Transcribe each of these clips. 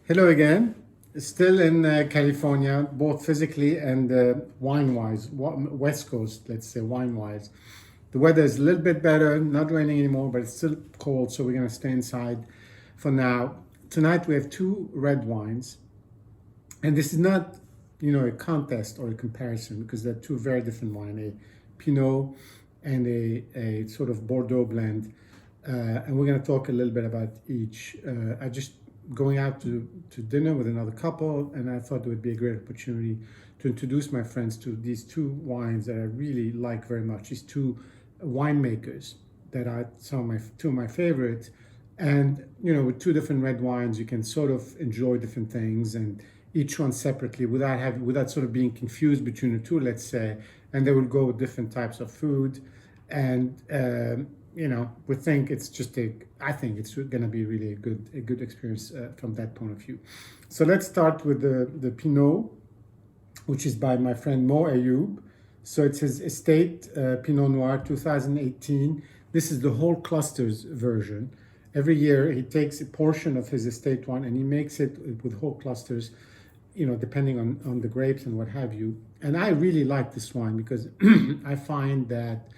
Hello again. Still in California, both physically and wine-wise, West Coast, let's say wine-wise. The weather is a little bit better, not raining anymore, but it's still cold, so we're gonna stay inside for now. Tonight we have two red wines, and this is not, a contest or a comparison because they're two very different wines, a Pinot and a sort of Bordeaux blend. And we're going to talk a little bit about each. I just going out to dinner with another couple, and I thought it would be a great opportunity to introduce my friends to these two wines that I really like very much. These two winemakers that are two of my favorites. And with two different red wines, you can sort of enjoy different things, and each one separately without sort of being confused between the two, let's say. And they will go with different types of food, and we think it's just I think it's going to be really a good experience from that point of view. So let's start with the Pinot, which is by my friend Ayoub. So it's his estate Pinot Noir 2018. This is the whole clusters version. Every year he takes a portion of his estate wine and he makes it with whole clusters, depending on the grapes and what have you. And I really like this wine because I find that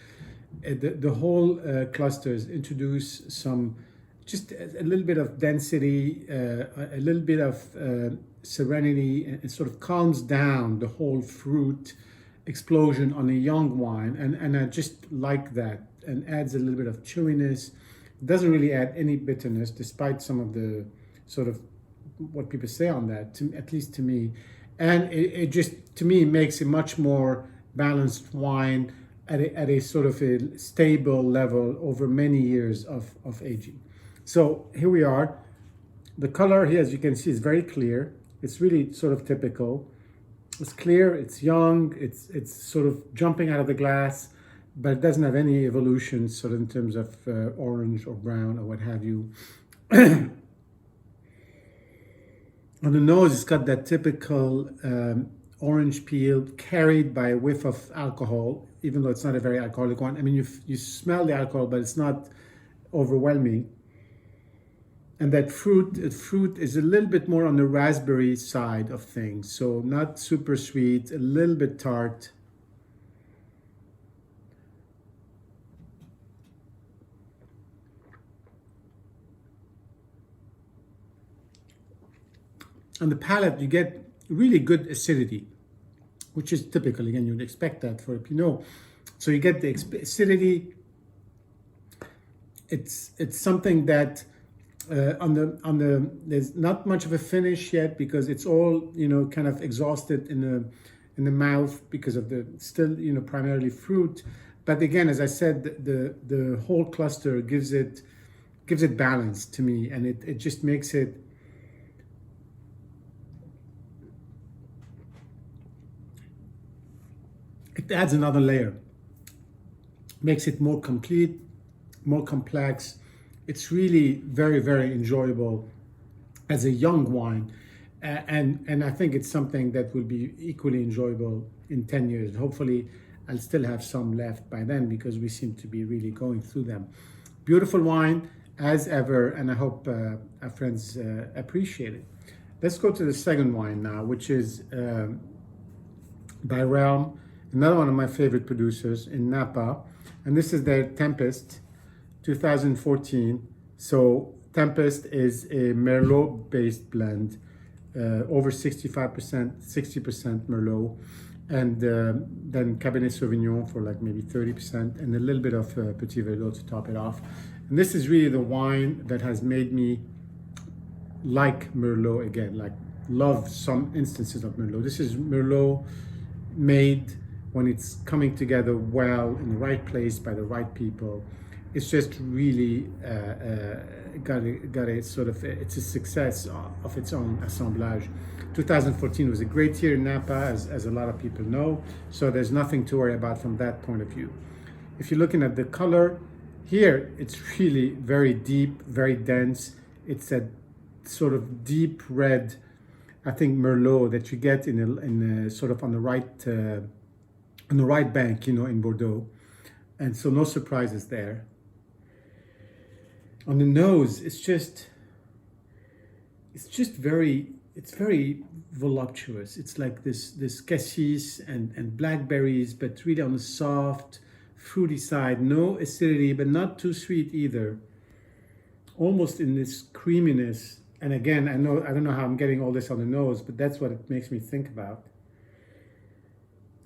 the whole clusters introduce just a little bit of density, a little bit of serenity, and it sort of calms down the whole fruit explosion on a young wine. And I just like that, and adds a little bit of chewiness. It doesn't really add any bitterness, despite some of the sort of what people say on that, at least to me. And it just, to me, makes a much more balanced wine at a sort of a stable level over many years of aging. So here we are. The color here, as you can see, is very clear. It's really sort of typical. It's clear, it's young, it's sort of jumping out of the glass, but it doesn't have any evolution sort of in terms of orange or brown or what have you. On the nose, it's got that typical orange peel carried by a whiff of alcohol, even though it's not a very alcoholic one. I mean, you smell the alcohol, but it's not overwhelming. And that fruit is a little bit more on the raspberry side of things. So not super sweet, a little bit tart. On the palate, you get really good acidity, which is typical. Again, you'd expect that for a Pinot. So you get the acidity. It's something that there's not much of a finish yet because it's all kind of exhausted in the mouth because of the still primarily fruit. But again, as I said, the whole cluster gives it balance to me, and it just makes it. It adds another layer, makes it more complete, more complex. It's really very, very enjoyable as a young wine. And I think it's something that will be equally enjoyable in 10 years. Hopefully, I'll still have some left by then because we seem to be really going through them. Beautiful wine as ever, and I hope our friends appreciate it. Let's go to the second wine now, which is by Realm, another one of my favorite producers in Napa, and this is their Tempest 2014. So Tempest is a Merlot-based blend, over 65%, 60% Merlot, and then Cabernet Sauvignon for like maybe 30%, and a little bit of Petit Verdot to top it off. And this is really the wine that has made me like Merlot again, like love some instances of Merlot. This is Merlot made when it's coming together well in the right place by the right people. It's just really got a sort of, it's a success of its own assemblage. 2014 was a great year in Napa, as a lot of people know, so there's nothing to worry about from that point of view. If you're looking at the color, here it's really very deep, very dense. It's a sort of deep red, I think, Merlot that you get in a sort of on the right bank, in Bordeaux. And so no surprises there. On the nose, it's just it's just very, it's very voluptuous. It's like this cassis and blackberries, but really on the soft, fruity side. No acidity, but not too sweet either. Almost in this creaminess. And again, I don't know how I'm getting all this on the nose, but that's what it makes me think about.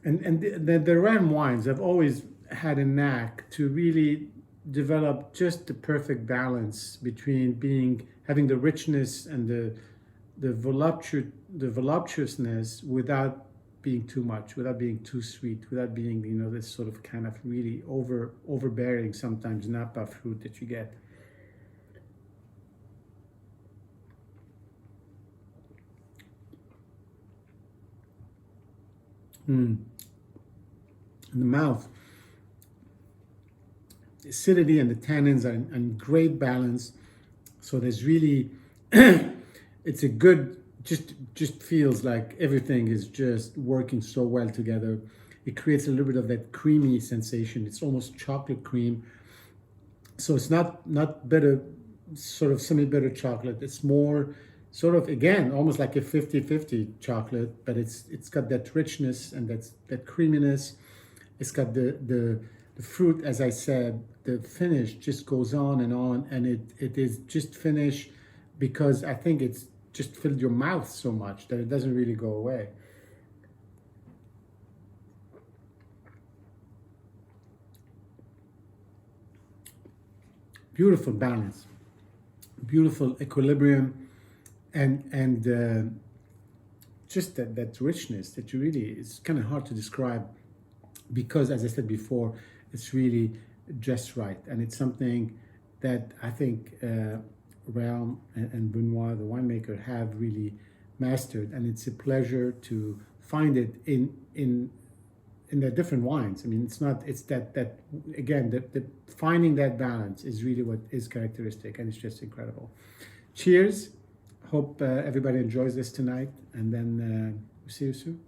And the Ram wines have always had a knack to really develop just the perfect balance between being having the richness and the voluptuousness without being too much, without being too sweet, without being, you know, this sort of kind of really overbearing sometimes Napa fruit that you get. In the mouth, the acidity and the tannins are in great balance. So there's really, it's a good, just feels like everything is just working so well together. It creates a little bit of that creamy sensation. It's almost chocolate cream. So it's not bitter, sort of semi-bitter chocolate. It's more sort of, again, almost like a 50-50 chocolate, but it's got that richness and that creaminess. It's got the fruit, as I said, the finish just goes on, and it is just finish because I think it's just filled your mouth so much that it doesn't really go away. Beautiful balance, beautiful equilibrium, and just that richness that you really, it's kind of hard to describe because, as I said before, it's really just right, and it's something that I think Realm and Benoit, the winemaker, have really mastered, and it's a pleasure to find it in the different wines. I mean, it's not, it's that again, the finding that balance is really what is characteristic, and it's just incredible. Cheers. Hope everybody enjoys this tonight, and then we'll see you soon.